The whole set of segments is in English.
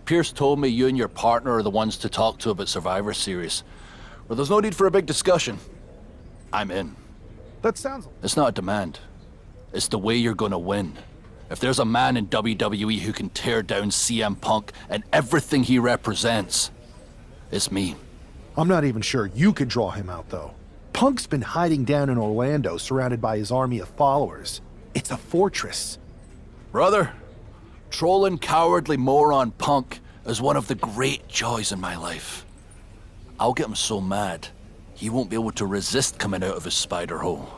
Pierce told me you and your partner are the ones to talk to about Survivor Series. Well, there's no need for a big discussion. I'm in. That sounds... It's not a demand. It's the way you're gonna win. If there's a man in WWE who can tear down CM Punk and everything he represents, it's me. I'm not even sure you could draw him out, though. Punk's been hiding down in Orlando, surrounded by his army of followers. It's a fortress. Brother, trolling cowardly moron Punk is one of the great joys in my life. I'll get him so mad, he won't be able to resist coming out of his spider hole.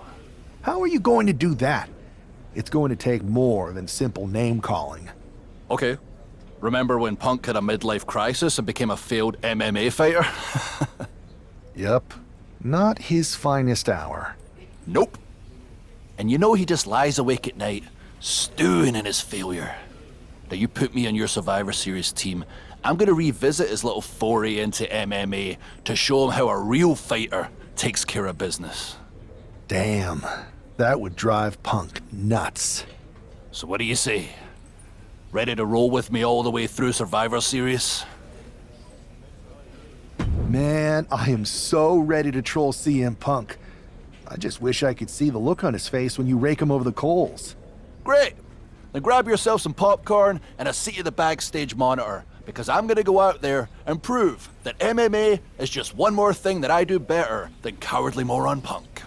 How are you going to do that? It's going to take more than simple name-calling. Okay. Remember when Punk had a midlife crisis and became a failed MMA fighter? Yep. Not his finest hour. Nope. And you know he just lies awake at night, stewing in his failure. Now you put me on your Survivor Series team, I'm gonna revisit his little foray into MMA to show him how a real fighter takes care of business. Damn. That would drive Punk nuts. So what do you say? Ready to roll with me all the way through Survivor Series? Man, I am so ready to troll CM Punk. I just wish I could see the look on his face when you rake him over the coals. Great! Then grab yourself some popcorn and a seat at the backstage monitor, because I'm gonna go out there and prove that MMA is just one more thing that I do better than cowardly moron Punk.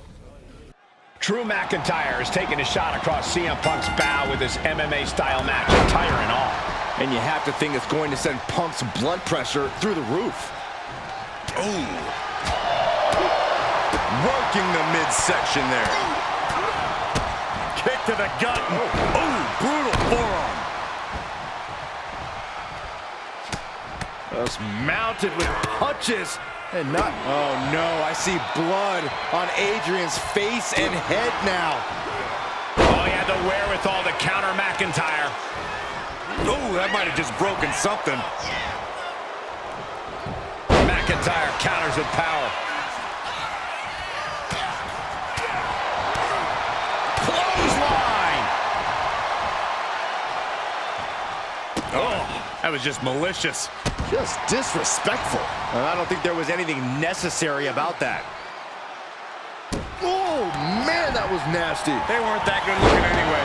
Drew McIntyre is taking a shot across CM Punk's bow with his MMA-style match, attire and all. And you have to think it's going to send Punk's blood pressure through the roof. Ooh. Working the midsection there. Kick to the gut. Ooh, brutal forearm. Just mounted with punches. And not... Oh, no. I see blood on Adrian's face and head now. Oh, he had the wherewithal to counter McIntyre. Oh, that might have just broken something. McIntyre counters with power. Clothesline! Oh, that was just malicious. Just disrespectful. And I don't think there was anything necessary about that. Oh, man, that was nasty. They weren't that good looking anyway.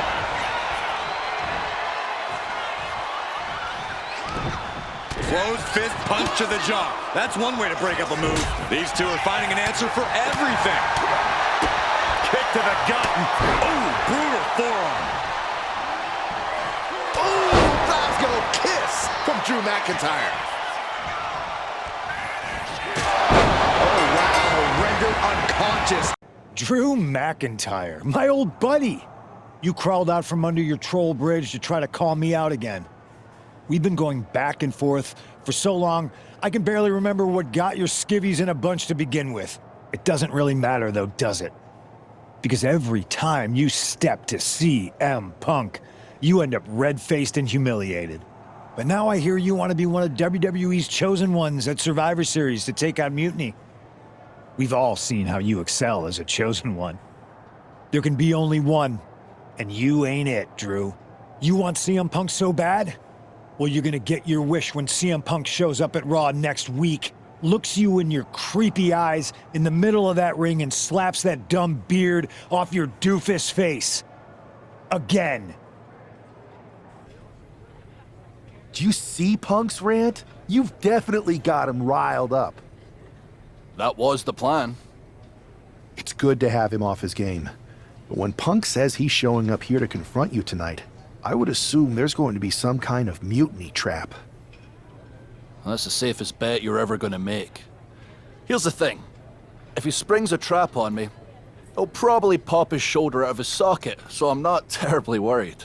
Closed fist punch to the jaw. That's one way to break up a move. These two are finding an answer for everything. Kick to the gut. Ooh, brutal forearm. Oh, Glasgow kiss from Drew McIntyre. Unconscious. Drew McIntyre, my old buddy. You crawled out from under your troll bridge to try to call me out again. We've been going back and forth for so long, I can barely remember what got your skivvies in a bunch to begin with. It doesn't really matter though, does it? Because every time you step to CM Punk, you end up red-faced and humiliated. But now I hear you want to be one of WWE's chosen ones at Survivor Series to take out Mutiny. We've all seen how you excel as a chosen one. There can be only one, and you ain't it, Drew. You want CM Punk so bad? Well, you're gonna get your wish when CM Punk shows up at Raw next week, looks you in your creepy eyes in the middle of that ring and slaps that dumb beard off your doofus face. Again. Do you see Punk's rant? You've definitely got him riled up. That was the plan. It's good to have him off his game. But when Punk says he's showing up here to confront you tonight, I would assume there's going to be some kind of mutiny trap. Well, that's the safest bet you're ever gonna make. Here's the thing. If he springs a trap on me, he'll probably pop his shoulder out of his socket, so I'm not terribly worried.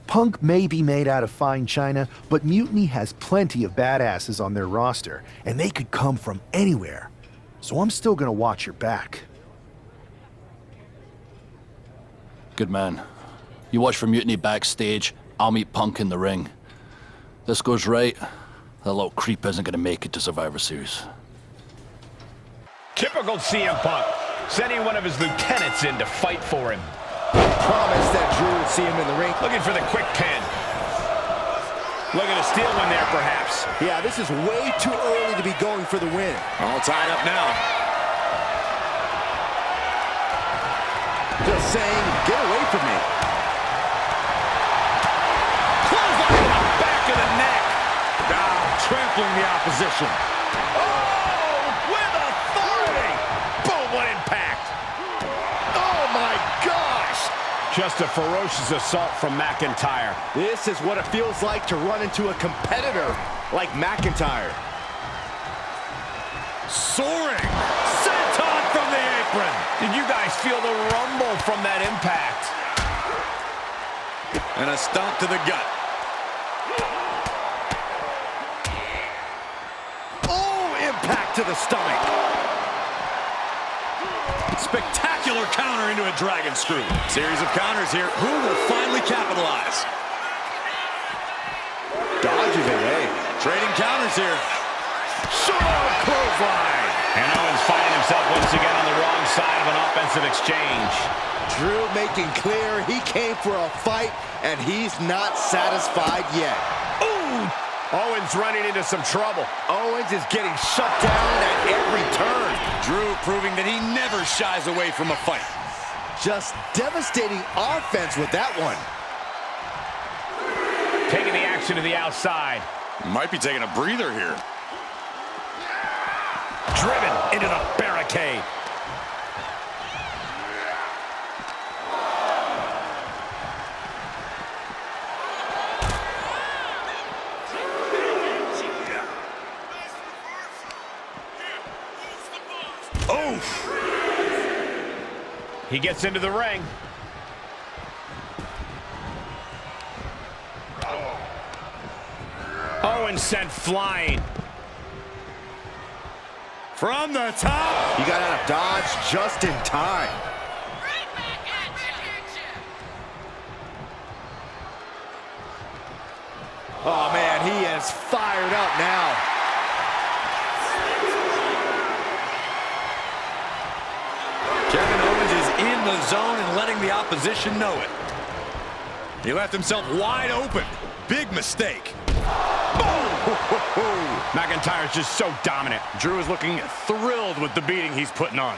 Punk may be made out of fine china, but Mutiny has plenty of badasses on their roster, and they could come from anywhere. So I'm still gonna watch your back. Good man. You watch for Mutiny backstage, I'll meet Punk in the ring. This goes right, that little creep isn't gonna make it to Survivor Series. Typical CM Punk, sending one of his lieutenants in to fight for him. Promised that Drew would see him in the ring. Looking for the quick pin. Looking to steal one there, perhaps. Yeah, this is way too early to be going for the win. All tied up now. Just saying, get away from me. Clothesline to the back of the neck. Trampling the opposition. Oh, with authority. Boom, what impact. Oh my gosh! Just a ferocious assault from McIntyre. This is what it feels like to run into a competitor like McIntyre. Soaring. Senton from the apron. Did you guys feel the rumble from that impact? And a stomp to the gut. Oh, impact to the stomach. Spectacular counter into a dragon screw. Series of counters here. Who will finally capitalize? Dodges it, eh? Trading counters here. Short clothesline. And Owens finding himself once again on the wrong side of an offensive exchange. Drew making clear he came for a fight, and he's not satisfied yet. Ooh! Owens running into some trouble. Owens is getting shut down at every turn. Drew proving that he never shies away from a fight. Just devastating offense with that one. Taking the action to the outside. Might be taking a breather here. Driven into the barricade. Oof! He gets into the ring. Owens sent flying. From the top. He got out of dodge just in time. Oh, man, he is fired up now. Kevin Owens is in the zone and letting the opposition know it. He left himself wide open. Big mistake. McIntyre's just so dominant. Drew is looking thrilled with the beating he's putting on.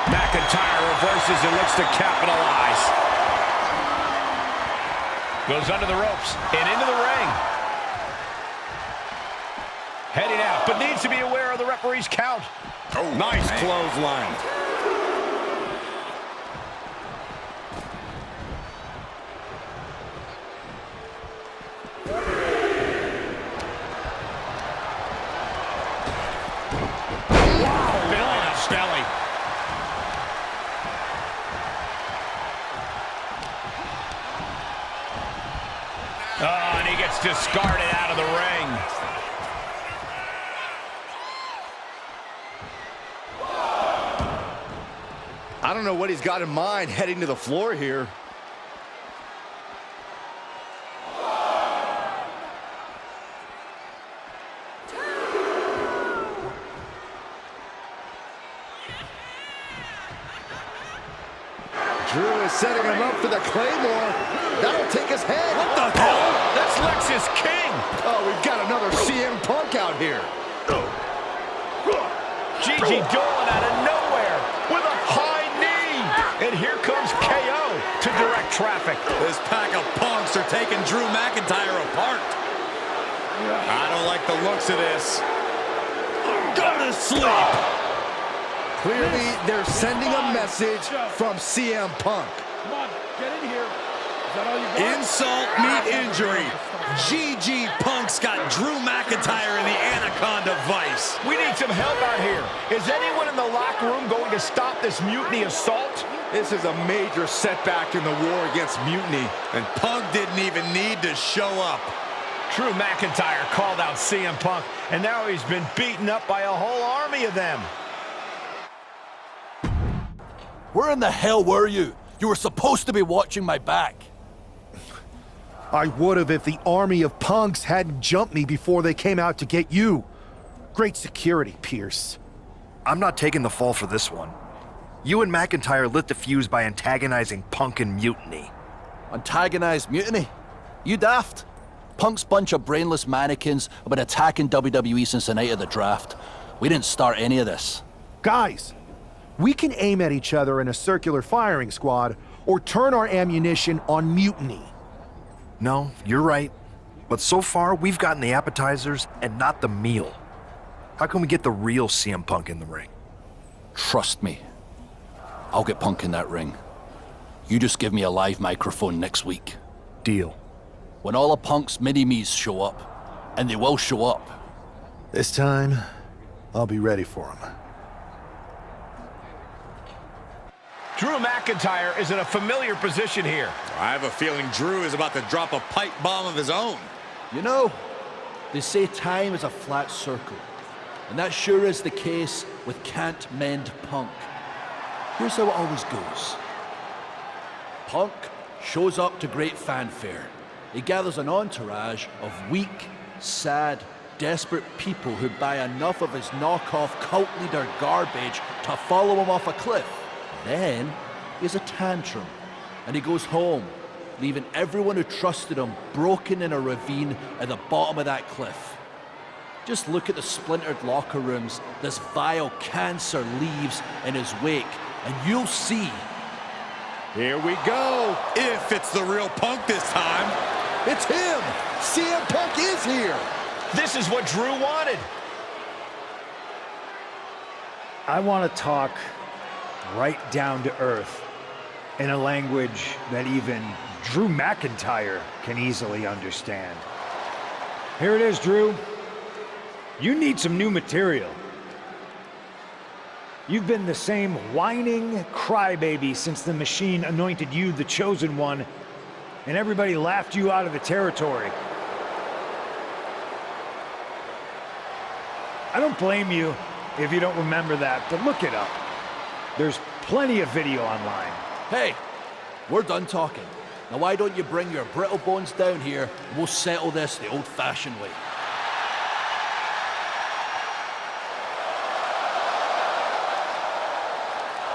McIntyre reverses and looks to capitalize. Goes under the ropes and into the ring. Heading out, but needs to be aware of the referee's count. Oh, nice clothesline. Wow, belly. Oh, and he gets discarded out of the ring. I don't know what he's got in mind heading to the floor here. Drew is setting him up for the Claymore. That'll take his head. What the hell? That's Lexus King. Oh, we've got another CM Punk out here. Gigi Dolan out of nowhere with a high knee. And here comes KO to direct traffic. This pack of punks are taking Drew McIntyre apart. I don't like the looks of this. Go to sleep. Clearly, they're sending a message from CM Punk. Come on, get in here. Is that all you got? Insult meet injury. GG Punk's got Drew McIntyre in the Anaconda Vice. We need some help out here. Is anyone in the locker room going to stop this mutiny assault? This is a major setback in the war against Mutiny. And Punk didn't even need to show up. Drew McIntyre called out CM Punk, and now he's been beaten up by a whole army of them. Where in the hell were you? You were supposed to be watching my back. I would have if the army of punks hadn't jumped me before they came out to get you. Great security, Pierce. I'm not taking the fall for this one. You and McIntyre lit the fuse by antagonizing Punk and Mutiny. Antagonized Mutiny? You daft? Punk's bunch of brainless mannequins have been attacking WWE since the night of the draft. We didn't start any of this. Guys, we can aim at each other in a circular firing squad or turn our ammunition on Mutiny. No, you're right. But so far, we've gotten the appetizers and not the meal. How can we get the real CM Punk in the ring? Trust me. I'll get Punk in that ring. You just give me a live microphone next week. Deal. When all of Punk's mini-me's show up, and they will show up. This time, I'll be ready for him. Drew McIntyre is in a familiar position here. I have a feeling Drew is about to drop a pipe bomb of his own. You know, they say time is a flat circle. And that sure is the case with Can't Mend Punk. Here's how it always goes. Punk shows up to great fanfare. He gathers an entourage of weak, sad, desperate people who buy enough of his knockoff cult leader garbage to follow him off a cliff. Then he has a tantrum and he goes home, leaving everyone who trusted him broken in a ravine at the bottom of that cliff. Just look at the splintered locker rooms this vile cancer leaves in his wake, and you'll see. Here we go. If it's the real Punk this time. It's him. CM Punk is here. This is what Drew wanted. I want to talk right down to earth in a language that even Drew McIntyre can easily understand. Here it is, Drew. You need some new material. You've been the same whining crybaby since the Machine anointed you the chosen one, and everybody laughed you out of the territory. I don't blame you if you don't remember that, but look it up. There's plenty of video online. Hey, we're done talking. Now why don't you bring your brittle bones down here and we'll settle this the old-fashioned way.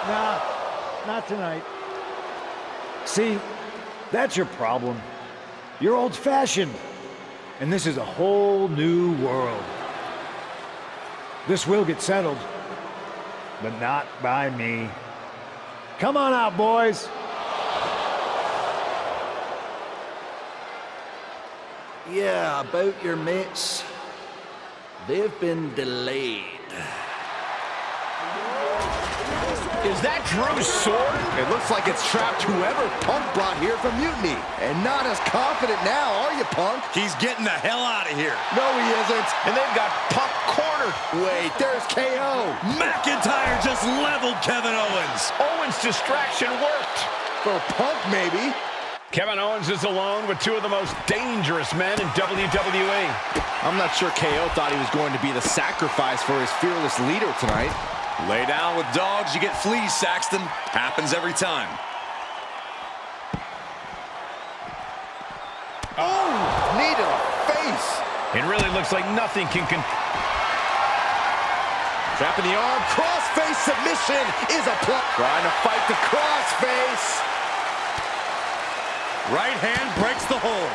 Nah, not tonight. See, that's your problem. You're old-fashioned, and this is a whole new world. This will get settled, but not by me. Come on out, boys. Yeah, about your mates. They've been delayed. Is that Drew's sword? It looks like it's trapped whoever Punk brought here from Mutiny. And not as confident now, are you, Punk? He's getting the hell out of here. No, he isn't. And they've got Punk cornered. Wait, there's KO. McIntyre just leveled Kevin Owens. Owens' distraction worked. For Punk, maybe. Kevin Owens is alone with two of the most dangerous men in WWE. I'm not sure KO thought he was going to be the sacrifice for his fearless leader tonight. Lay down with dogs, you get fleas, Saxton. Happens every time. Oh, knee to the face. It really looks like nothing can Trapping the arm, crossface submission is a plug. Trying to fight the crossface. Right hand breaks the hold.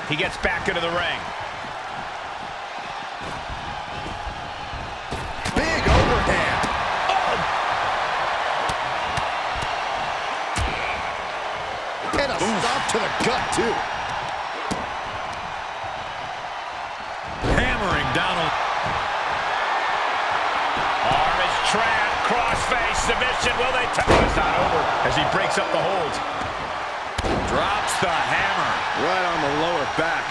He gets back into the ring. Big overhand. Oh. And a stop to the gut, too. Hammering down on... Arm is trapped. Crossface submission. Will they... It's not over as he breaks up the hold. Drops the hammer. Right on the lower back.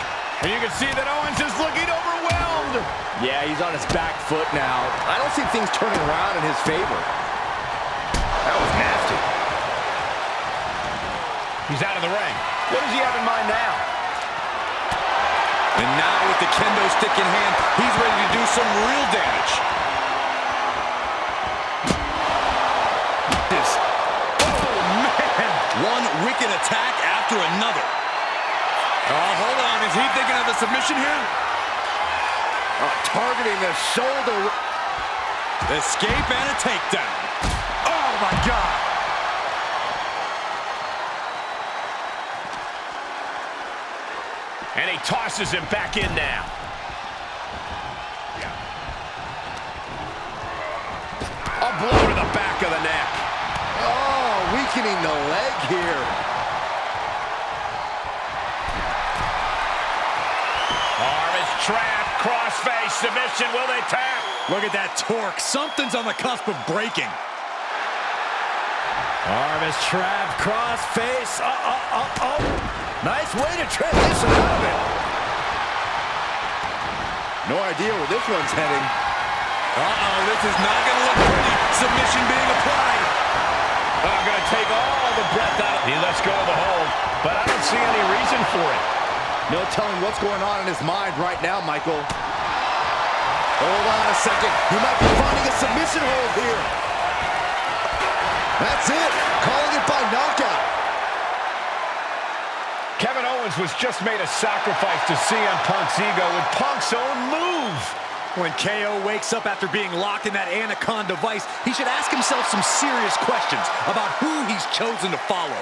And you can see that Owens is looking overwhelmed. Yeah, he's on his back foot now. I don't see things turning around in his favor. That was nasty. He's out of the ring. What does he have in mind now? And now with the kendo stick in hand, he's ready to do some real damage. Oh, man! One wicked attack after another. Oh, hold on. Is he thinking of a submission here? Targeting the shoulder. Escape and a takedown. Oh, my God. And he tosses him back in now. A blow to the back of the neck. Oh, weakening the leg here. Arm is trapped. Crossface submission. Will they tap? Look at that torque. Something's on the cusp of breaking. Arm is trapped. Crossface. Nice way to transition out of it. No idea where this one's heading. This is not going to look pretty. Submission being applied. I'm going to take all the breath out of it. He lets go of the hold, but I don't see any reason for it. No telling what's going on in his mind right now, Michael. Hold on a second. He might be finding a submission hold here. That's it. Calling it by knockout. Kevin Owens was just made a sacrifice to CM Punk's ego with Punk's own move. When KO wakes up after being locked in that Anaconda vice, he should ask himself some serious questions about who he's chosen to follow.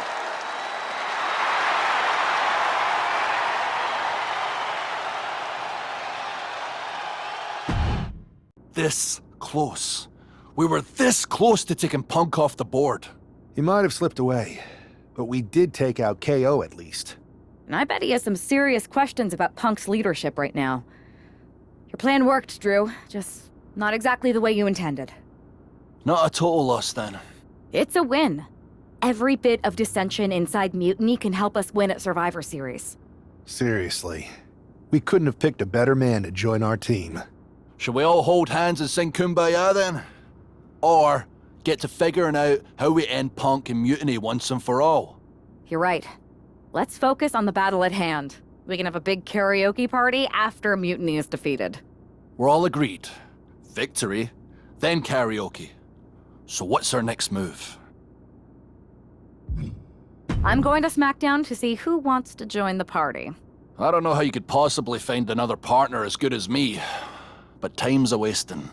This close. We were this close to taking Punk off the board. He might have slipped away, but we did take out KO at least. And I bet he has some serious questions about Punk's leadership right now. Your plan worked, Drew. Just not exactly the way you intended. Not a total loss, then. It's a win. Every bit of dissension inside Mutiny can help us win at Survivor Series. Seriously. We couldn't have picked a better man to join our team. Shall we all hold hands and sing Kumbaya, then? Or get to figuring out how we end Punk and Mutiny once and for all? You're right. Let's focus on the battle at hand. We can have a big karaoke party after Mutiny is defeated. We're all agreed. Victory, then karaoke. So what's our next move? I'm going to SmackDown to see who wants to join the party. I don't know how you could possibly find another partner as good as me, but time's a-wasting.